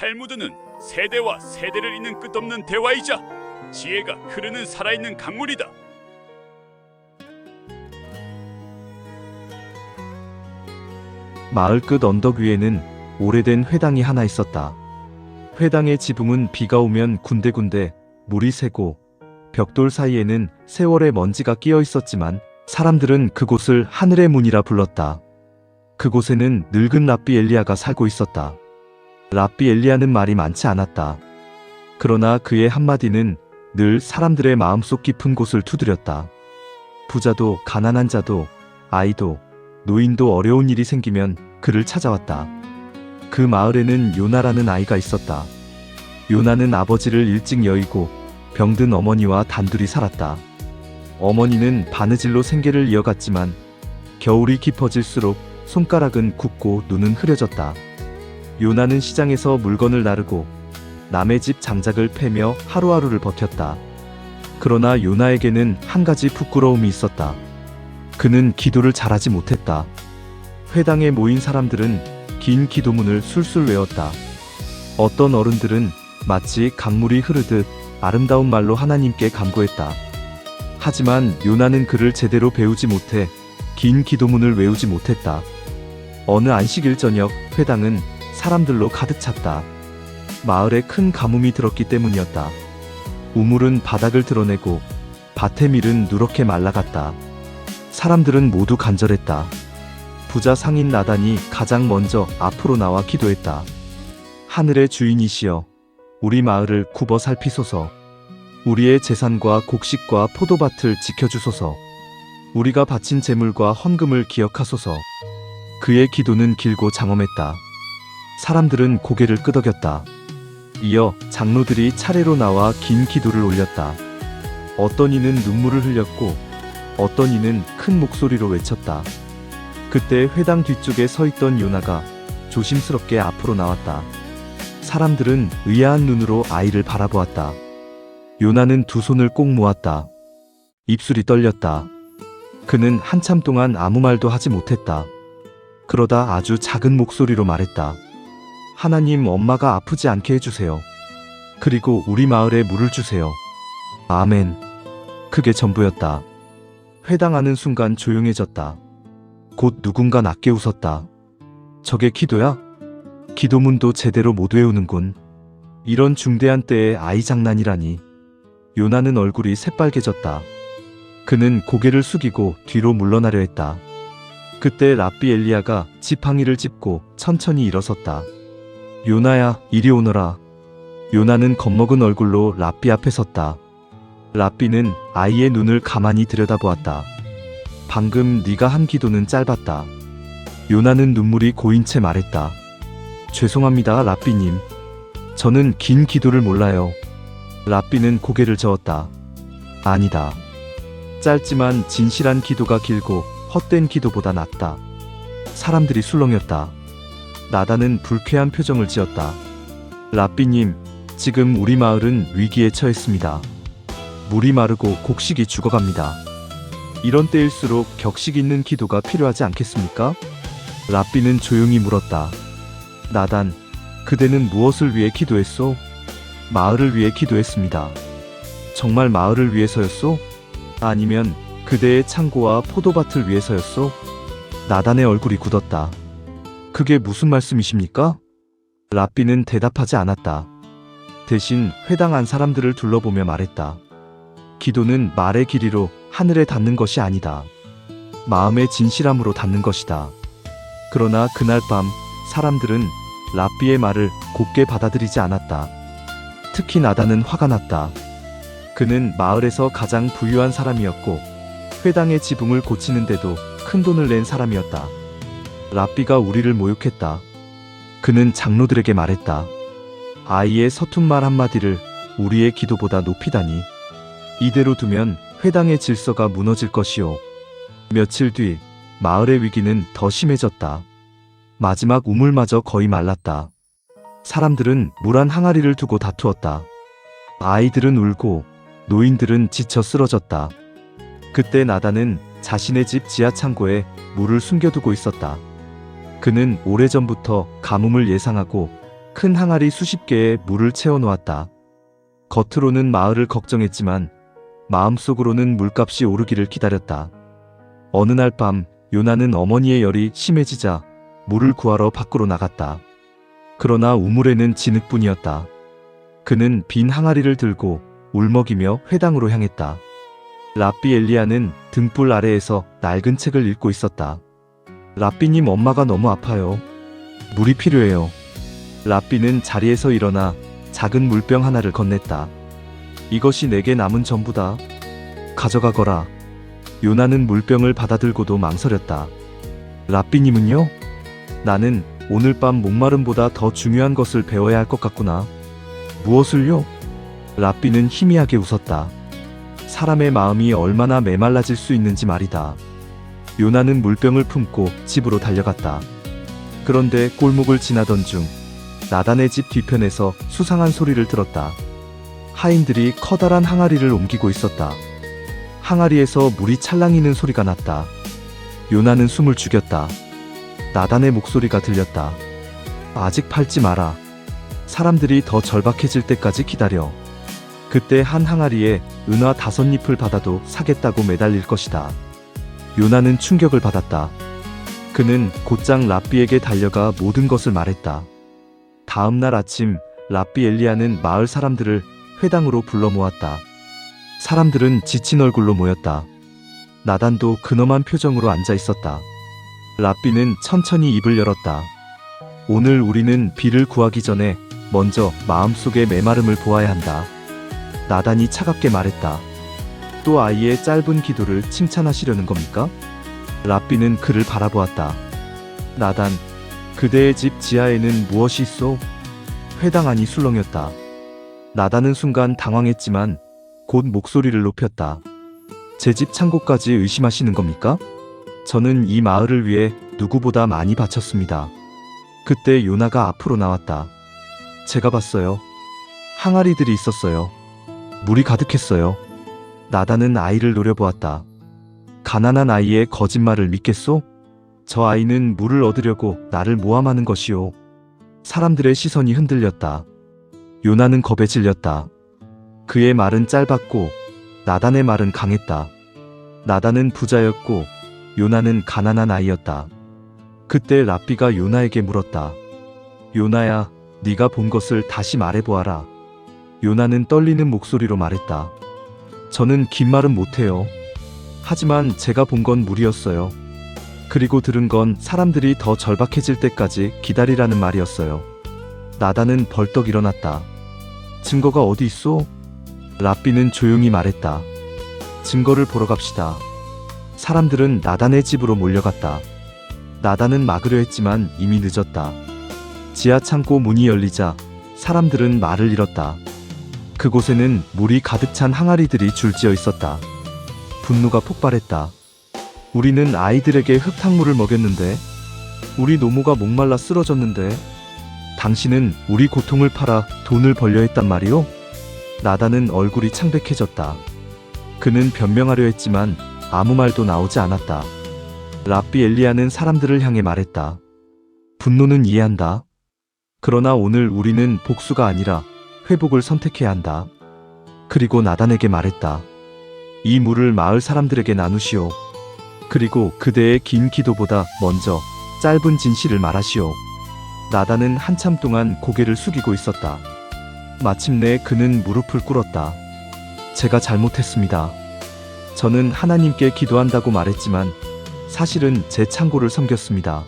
탈무드는 세대와 세대를 잇는 끝없는 대화이자 지혜가 흐르는 살아있는 강물이다. 마을 끝 언덕 위에는 오래된 회당이 하나 있었다. 회당의 지붕은 비가 오면 군데군데 물이 새고 벽돌 사이에는 세월의 먼지가 끼어 있었지만 사람들은 그곳을 하늘의 문이라 불렀다. 그곳에는 늙은 랍비 엘리야가 살고 있었다. 랍비 엘리야는 말이 많지 않았다. 그러나 그의 한마디는 늘 사람들의 마음속 깊은 곳을 두드렸다. 부자도 가난한 자도 아이도 노인도 어려운 일이 생기면 그를 찾아왔다. 그 마을에는 요나라는 아이가 있었다. 요나는 아버지를 일찍 여의고 병든 어머니와 단둘이 살았다. 어머니는 바느질로 생계를 이어갔지만 겨울이 깊어질수록 손가락은 굽고 눈은 흐려졌다. 요나는 시장에서 물건을 나르고 남의 집 장작을 패며 하루하루를 버텼다. 그러나 요나에게는 한 가지 부끄러움이 있었다. 그는 기도를 잘하지 못했다. 회당에 모인 사람들은 긴 기도문을 술술 외웠다. 어떤 어른들은 마치 강물이 흐르듯 아름다운 말로 하나님께 간구했다. 하지만 요나는 그를 제대로 배우지 못해 긴 기도문을 외우지 못했다. 어느 안식일 저녁 회당은 사람들로 가득 찼다. 마을에 큰 가뭄이 들었기 때문이었다. 우물은 바닥을 드러내고 밭의 밀은 누렇게 말라갔다. 사람들은 모두 간절했다. 부자 상인 나단이 가장 먼저 앞으로 나와 기도했다. 하늘의 주인이시여, 우리 마을을 굽어 살피소서. 우리의 재산과 곡식과 포도밭을 지켜주소서. 우리가 바친 재물과 헌금을 기억하소서. 그의 기도는 길고 장엄했다. 사람들은 고개를 끄덕였다. 이어 장로들이 차례로 나와 긴 기도를 올렸다. 어떤 이는 눈물을 흘렸고 어떤 이는 큰 목소리로 외쳤다. 그때 회당 뒤쪽에 서 있던 요나가 조심스럽게 앞으로 나왔다. 사람들은 의아한 눈으로 아이를 바라보았다. 요나는 두 손을 꼭 모았다. 입술이 떨렸다. 그는 한참 동안 아무 말도 하지 못했다. 그러다 아주 작은 목소리로 말했다. 하나님, 엄마가 아프지 않게 해주세요. 그리고 우리 마을에 물을 주세요. 아멘. 그게 전부였다. 회당 안은 순간 조용해졌다. 곧 누군가 낮게 웃었다. 저게 기도야? 기도문도 제대로 못 외우는군. 이런 중대한 때에 아이 장난이라니. 요나는 얼굴이 새빨개졌다. 그는 고개를 숙이고 뒤로 물러나려 했다. 그때 랍비 엘리야가 지팡이를 짚고 천천히 일어섰다. 요나야, 이리 오너라. 요나는 겁먹은 얼굴로 랍비 앞에 섰다. 랍비는 아이의 눈을 가만히 들여다보았다. 방금 네가 한 기도는 짧았다. 요나는 눈물이 고인 채 말했다. 죄송합니다, 랍비님. 저는 긴 기도를 몰라요. 랍비는 고개를 저었다. 아니다. 짧지만 진실한 기도가 길고 헛된 기도보다 낫다. 사람들이 술렁였다. 나단은 불쾌한 표정을 지었다. 랍비님, 지금 우리 마을은 위기에 처했습니다. 물이 마르고 곡식이 죽어갑니다. 이런 때일수록 격식 있는 기도가 필요하지 않겠습니까? 랍비는 조용히 물었다. 나단, 그대는 무엇을 위해 기도했소? 마을을 위해 기도했습니다. 정말 마을을 위해서였소? 아니면 그대의 창고와 포도밭을 위해서였소? 나단의 얼굴이 굳었다. 그게 무슨 말씀이십니까? 랍비는 대답하지 않았다. 대신 회당 안 사람들을 둘러보며 말했다. 기도는 말의 길이로 하늘에 닿는 것이 아니다. 마음의 진실함으로 닿는 것이다. 그러나 그날 밤 사람들은 랍비의 말을 곱게 받아들이지 않았다. 특히 나단은 화가 났다. 그는 마을에서 가장 부유한 사람이었고 회당의 지붕을 고치는데도 큰 돈을 낸 사람이었다. 랍비가 우리를 모욕했다. 그는 장로들에게 말했다. 아이의 서툰 말 한마디를 우리의 기도보다 높이다니. 이대로 두면 회당의 질서가 무너질 것이오. 며칠 뒤 마을의 위기는 더 심해졌다. 마지막 우물마저 거의 말랐다. 사람들은 물 한 항아리를 두고 다투었다. 아이들은 울고 노인들은 지쳐 쓰러졌다. 그때 나단은 자신의 집 지하 창고에 물을 숨겨두고 있었다. 그는 오래전부터 가뭄을 예상하고 큰 항아리 수십 개에 물을 채워놓았다. 겉으로는 마을을 걱정했지만 마음속으로는 물값이 오르기를 기다렸다. 어느 날 밤 요나는 어머니의 열이 심해지자 물을 구하러 밖으로 나갔다. 그러나 우물에는 진흙뿐이었다. 그는 빈 항아리를 들고 울먹이며 회당으로 향했다. 랍비 엘리야는 등불 아래에서 낡은 책을 읽고 있었다. 랍비님, 엄마가 너무 아파요. 물이 필요해요. 랍비는 자리에서 일어나 작은 물병 하나를 건넸다. 이것이 내게 남은 전부다. 가져가거라. 요나는 물병을 받아들고도 망설였다. 랍비님은요? 나는 오늘 밤 목마름보다 더 중요한 것을 배워야 할 것 같구나. 무엇을요? 랍비는 희미하게 웃었다. 사람의 마음이 얼마나 메말라질 수 있는지 말이다. 요나는 물병을 품고 집으로 달려갔다. 그런데 골목을 지나던 중 나단의 집 뒤편에서 수상한 소리를 들었다. 하인들이 커다란 항아리를 옮기고 있었다. 항아리에서 물이 찰랑이는 소리가 났다. 요나는 숨을 죽였다. 나단의 목소리가 들렸다. 아직 팔지 마라. 사람들이 더 절박해질 때까지 기다려. 그때 한 항아리에 은화 5잎을 받아도 사겠다고 매달릴 것이다. 요나는 충격을 받았다. 그는 곧장 랍비에게 달려가 모든 것을 말했다. 다음 날 아침 랍비 엘리야는 마을 사람들을 회당으로 불러 모았다. 사람들은 지친 얼굴로 모였다. 나단도 근엄한 표정으로 앉아 있었다. 랍비는 천천히 입을 열었다. 오늘 우리는 비를 구하기 전에 먼저 마음속의 메마름을 보아야 한다. 나단이 차갑게 말했다. 또 아이의 짧은 기도를 칭찬하시려는 겁니까? 랍비는 그를 바라보았다. 나단, 그대의 집 지하에는 무엇이 있소? 회당 안이 술렁였다. 나단은 순간 당황했지만 곧 목소리를 높였다. 제 집 창고까지 의심하시는 겁니까? 저는 이 마을을 위해 누구보다 많이 바쳤습니다. 그때 요나가 앞으로 나왔다. 제가 봤어요. 항아리들이 있었어요. 물이 가득했어요. 나단은 아이를 노려보았다. 가난한 아이의 거짓말을 믿겠소? 저 아이는 물을 얻으려고 나를 모함하는 것이오. 사람들의 시선이 흔들렸다. 요나는 겁에 질렸다. 그의 말은 짧았고 나단의 말은 강했다. 나단은 부자였고 요나는 가난한 아이였다. 그때 랍비가 요나에게 물었다. 요나야, 네가 본 것을 다시 말해보아라. 요나는 떨리는 목소리로 말했다. 저는 긴 말은 못해요. 하지만 제가 본 건 물이었어요. 그리고 들은 건 사람들이 더 절박해질 때까지 기다리라는 말이었어요. 나단은 벌떡 일어났다. 증거가 어디 있소? 랍비는 조용히 말했다. 증거를 보러 갑시다. 사람들은 나단의 집으로 몰려갔다. 나단은 막으려 했지만 이미 늦었다. 지하 창고 문이 열리자 사람들은 말을 잃었다. 그곳에는 물이 가득 찬 항아리들이 줄지어 있었다. 분노가 폭발했다. 우리는 아이들에게 흙탕물을 먹였는데, 우리 노모가 목말라 쓰러졌는데, 당신은 우리 고통을 팔아 돈을 벌려 했단 말이오? 나단은 얼굴이 창백해졌다. 그는 변명하려 했지만 아무 말도 나오지 않았다. 랍비 엘리야는 사람들을 향해 말했다. 분노는 이해한다. 그러나 오늘 우리는 복수가 아니라 회복을 선택해야 한다. 그리고 나단에게 말했다. 이 물을 마을 사람들에게 나누시오. 그리고 그대의 긴 기도보다 먼저 짧은 진실을 말하시오. 나단은 한참 동안 고개를 숙이고 있었다. 마침내 그는 무릎을 꿇었다. 제가 잘못했습니다. 저는 하나님께 기도한다고 말했지만 사실은 제 창고를 섬겼습니다.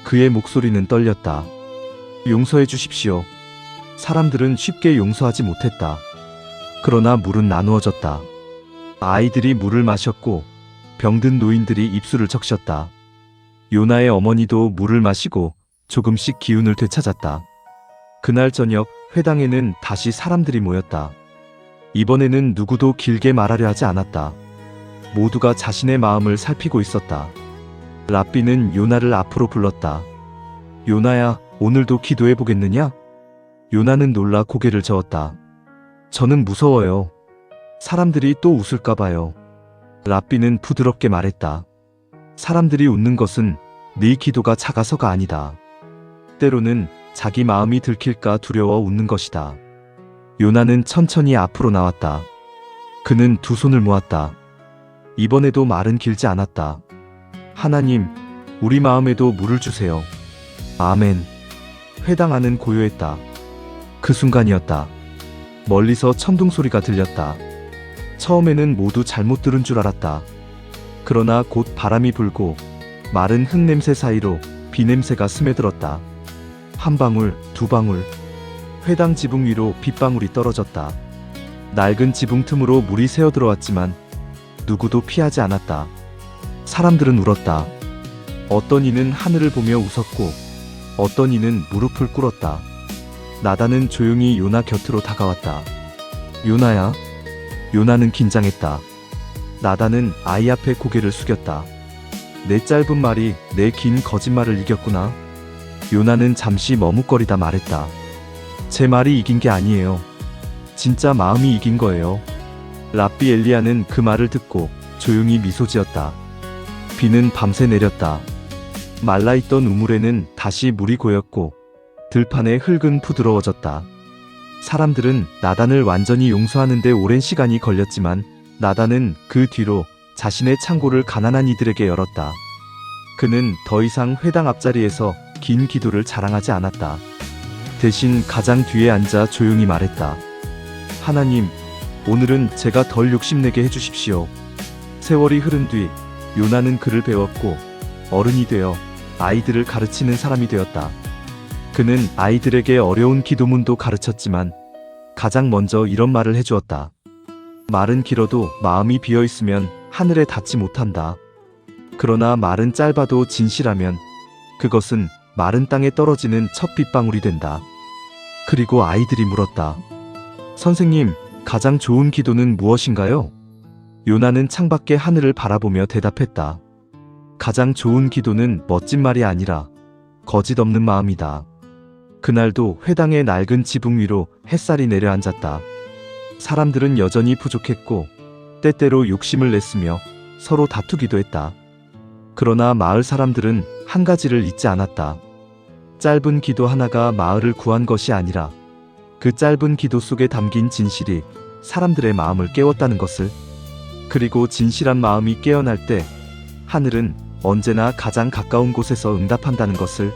그의 목소리는 떨렸다. 용서해 주십시오. 사람들은 쉽게 용서하지 못했다. 그러나 물은 나누어졌다. 아이들이 물을 마셨고 병든 노인들이 입술을 적셨다. 요나의 어머니도 물을 마시고 조금씩 기운을 되찾았다. 그날 저녁 회당에는 다시 사람들이 모였다. 이번에는 누구도 길게 말하려 하지 않았다. 모두가 자신의 마음을 살피고 있었다. 랍비는 요나를 앞으로 불렀다. 요나야, 오늘도 기도해 보겠느냐? 요나는 놀라 고개를 저었다. 저는 무서워요. 사람들이 또 웃을까봐요. 랍비는 부드럽게 말했다. 사람들이 웃는 것은 네 기도가 작아서가 아니다. 때로는 자기 마음이 들킬까 두려워 웃는 것이다. 요나는 천천히 앞으로 나왔다. 그는 두 손을 모았다. 이번에도 말은 길지 않았다. 하나님, 우리 마음에도 물을 주세요. 아멘. 회당 안은 고요했다. 그 순간이었다. 멀리서 천둥 소리가 들렸다. 처음에는 모두 잘못 들은 줄 알았다. 그러나 곧 바람이 불고 마른 흙냄새 사이로 비냄새가 스며들었다. 한 방울, 두 방울. 회당 지붕 위로 빗방울이 떨어졌다. 낡은 지붕 틈으로 물이 새어들어왔지만 누구도 피하지 않았다. 사람들은 울었다. 어떤 이는 하늘을 보며 웃었고 어떤 이는 무릎을 꿇었다. 나단은 조용히 요나 곁으로 다가왔다. 요나야. 요나는 긴장했다. 나단은 아이 앞에 고개를 숙였다. 내 짧은 말이 내 긴 거짓말을 이겼구나. 요나는 잠시 머뭇거리다 말했다. 제 말이 이긴 게 아니에요. 진짜 마음이 이긴 거예요. 랍비 엘리야는 그 말을 듣고 조용히 미소 지었다. 비는 밤새 내렸다. 말라있던 우물에는 다시 물이 고였고 들판의 흙은 부드러워졌다. 사람들은 나단을 완전히 용서하는 데 오랜 시간이 걸렸지만 나단은 그 뒤로 자신의 창고를 가난한 이들에게 열었다. 그는 더 이상 회당 앞자리에서 긴 기도를 자랑하지 않았다. 대신 가장 뒤에 앉아 조용히 말했다. 하나님, 오늘은 제가 덜 욕심내게 해주십시오. 세월이 흐른 뒤 요나는 글을 배웠고 어른이 되어 아이들을 가르치는 사람이 되었다. 그는 아이들에게 어려운 기도문도 가르쳤지만 가장 먼저 이런 말을 해주었다. 말은 길어도 마음이 비어있으면 하늘에 닿지 못한다. 그러나 말은 짧아도 진실하면 그것은 마른 땅에 떨어지는 첫 빗방울이 된다. 그리고 아이들이 물었다. 선생님, 가장 좋은 기도는 무엇인가요? 요나는 창밖의 하늘을 바라보며 대답했다. 가장 좋은 기도는 멋진 말이 아니라 거짓 없는 마음이다. 그날도 회당의 낡은 지붕 위로 햇살이 내려앉았다. 사람들은 여전히 부족했고 때때로 욕심을 냈으며 서로 다투기도 했다. 그러나 마을 사람들은 한 가지를 잊지 않았다. 짧은 기도 하나가 마을을 구한 것이 아니라 그 짧은 기도 속에 담긴 진실이 사람들의 마음을 깨웠다는 것을. 그리고 진실한 마음이 깨어날 때 하늘은 언제나 가장 가까운 곳에서 응답한다는 것을.